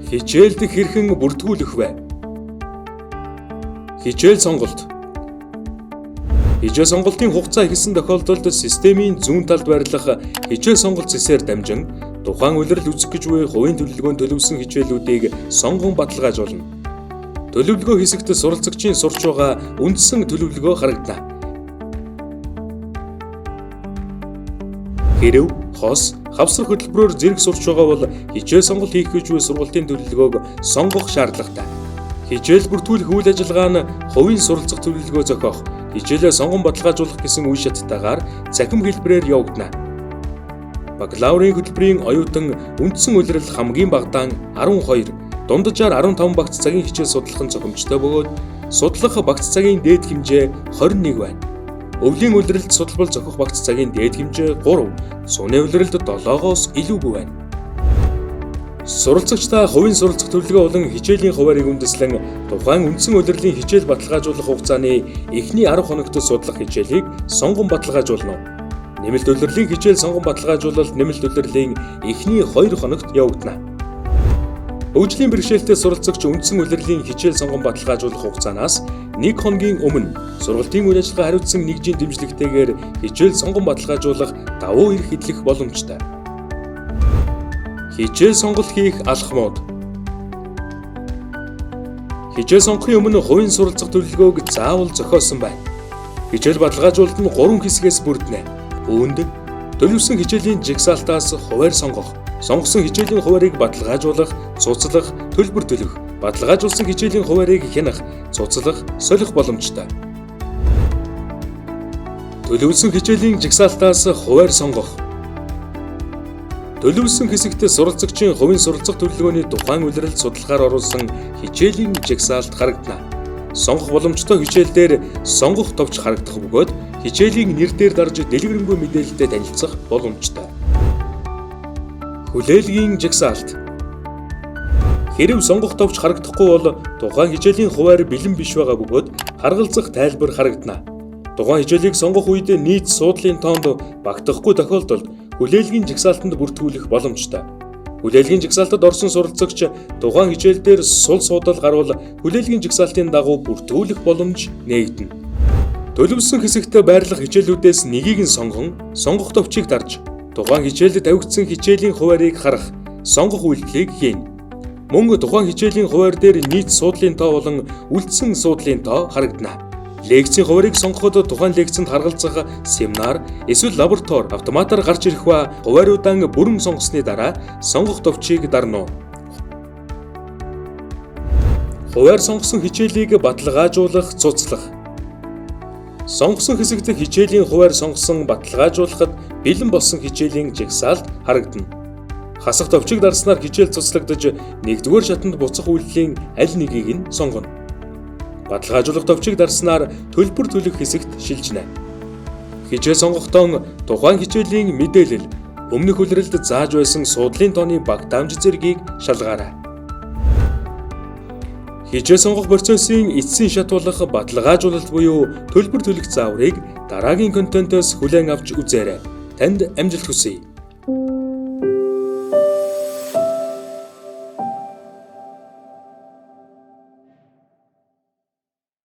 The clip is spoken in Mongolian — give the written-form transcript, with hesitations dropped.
Хичээлд хэрхэн бүртгүүлэх вэ? Хичээл сонголт. Хичээл сонголтын хугацаа ихсэн тохиолдолд системийн зүүн талд байрлах хичээл сонголт цэсээр дамжин тухайн улирал үзэх гэж буй хувийн төлөвлөгөөнд төлөвлөсөн хичээлүүдийг сонгон баталгаажуулна. Төлөвлөгөө хэсэгт суралцагчийн сурч байгаа үндсэн төлөвлөгөө харагдана. Хэрэв, хос, хавсар хөтөлбөрөөр зэрэг сурч байгаа бол хичээл сонголт хийх гэж буй сургалтын төлөвлөгөөг сонгох шаардлагатай. Хичээл бүртгүүлэх үйл ажиллагаа нь хувийн суралцах төлөвлөгөө зохиох, хичээлээ сонгон баталгаажуулах гэсэн үе шаттайгаар цахим хэлбэрээр явагдана. Бакалаврын хөтөлбөрийн оюутан үндсэн улирал хамгийн багадаа 12, дунджаар 15 багц цагийн хичээл судлах нь зохимжтой бөгөөд судлах багц цагийн дээд хэмжээ 21 байна. Өвлийн улиралд судалбал зохих багц цагийн дээд хэмжээ 3, сууны улиралд 7-оос илүүгүй байна. Суралцагчдаа хувийн суралцах төлөвлөгөө болон хичээлийн хуваарийг үндэслэн тухайн үндсэн улирлын хичээл баталгаажуулах хугацааны эхний 10 хоногт судлах хичээлийг сонгон баталгаажуулна. Нэмэлт улирлын хичээл сонгон баталгаажуулалт нэмэлт улирлын эхний 2 хоногт явагдана. Хөгжлийн бэрхшээлтэй суралцагч үндсэн улирлын хичээл сонгон баталгаажуулах хугацаанаас 1 хоногийн өмнө сургалтын үйл ажиллагаа хариуцсан нэгжийн дэмжлэгтэйгээр хичээл сонгон баталгаажуулах давуу эрх эдлэх боломжтой. Хичээл сонголт хийх алхмууд. Хичээл сонгохын өмнө хувийн суралцах төлөвлөгөөг заавал зохиосон байна. Хичээл баталгаажуулалт нь 3 хэсгээс бүрдэнэ. Үүнд төлөвлөсөн хичээлийн жагсаалтаас хуваар сонгох, сонгосон хичээлийн хуваарийг баталгаажуулах, цуцлах, төлбөр төлөх, баталгаажуулсан хичээлийн хуваарийг хянах, цуцлах, солих боломжтой. Төлөвлөсөн хичээлийн жагсаалтаас хуваар сонгох. Төлөвлөсөн хэсэгт суралцагчийн хувийн суралцах төлөвлөгөөний тухайн улиралд судлахаар оруулсан хичээлийн жагсаалт харагдана. Сонгох боломжтой хичээл дээр сонгох товч харагдах бөгөөд хичээлийн нэр дээр дарж дэлгэрэнгүй мэдээлэлтэй танилцах боломжтой. Хүлээлгийн жагсаалт. Хэрэв сонгох товч харагдахгүй бол тухайн хичээлийн хуваар бэлэн биш байгаа бөгөөд харгалзах тайлбар харагдана. Тухайн хичээлийг сонгох үед нийт суудлын тоонд багтахгүй тохиолдолд хүлээлгийн жагсаалтанд бүртгүүлэх боломжтой. Хүлээлгийн жагсаалтад орсон суралцагч тухайн хичээл дээр сул суудал гарвал хүлээлгийн жагсаалтын дагуу бүртгүүлэх боломж нээгдэнэ. Төлөвлөсөн хэсэгт байрлах хичээлүүдээс нэгийг нь сонгон, сонгох товчийг дарж, тухайн хичээлд тавигдсан хичээлийн хуваарийг харах, сонгох үйлдэлийг хийнэ. Мөн тухайн хичээлийн хуваар дээр нийт суудлын тоо болон үлдсэн суудлын тоо харагдана. Лекцийн хуваарийг сонгоход тухайн лекцэнд харгалзах семинар, эсвэл лаборатори автоматар гарч ирэх ба хуваариудаа бүрэн сонгосны дараа сонгох товчийг дарна. Хуваар сонгосон хичээлийг баталгаажуулах, цуцлах. Сонгосон хэсэгт хичээлийн хуваар сонгосон баталгаажуулахад бэлэн болсон хичээлийн жагсаалт харагдана. Хасах товчийг дарснаар хичээл цуцлагдаж, нэгдүгээр шатанд буцах үйлдэлийн аль нэгийг нь сонгоно. Баталгаажуулах товчийг дарснаар төлбөр төлөх хэсэгт шилжинэ. Хичээл сонгохдоо тухайн хичээлийн мэдээлэл, өмнөх улиралд зааж байсан суудлын тооны багтаамж зэргийг шалгаарай. Хичээл сонгох процессын эцсийн шат болох баталгаажуулалт буюу төлбөр төлөх зааврыг дараагийн контентоос хүлээн авч үзээрэй. Танд амжилт хүсье.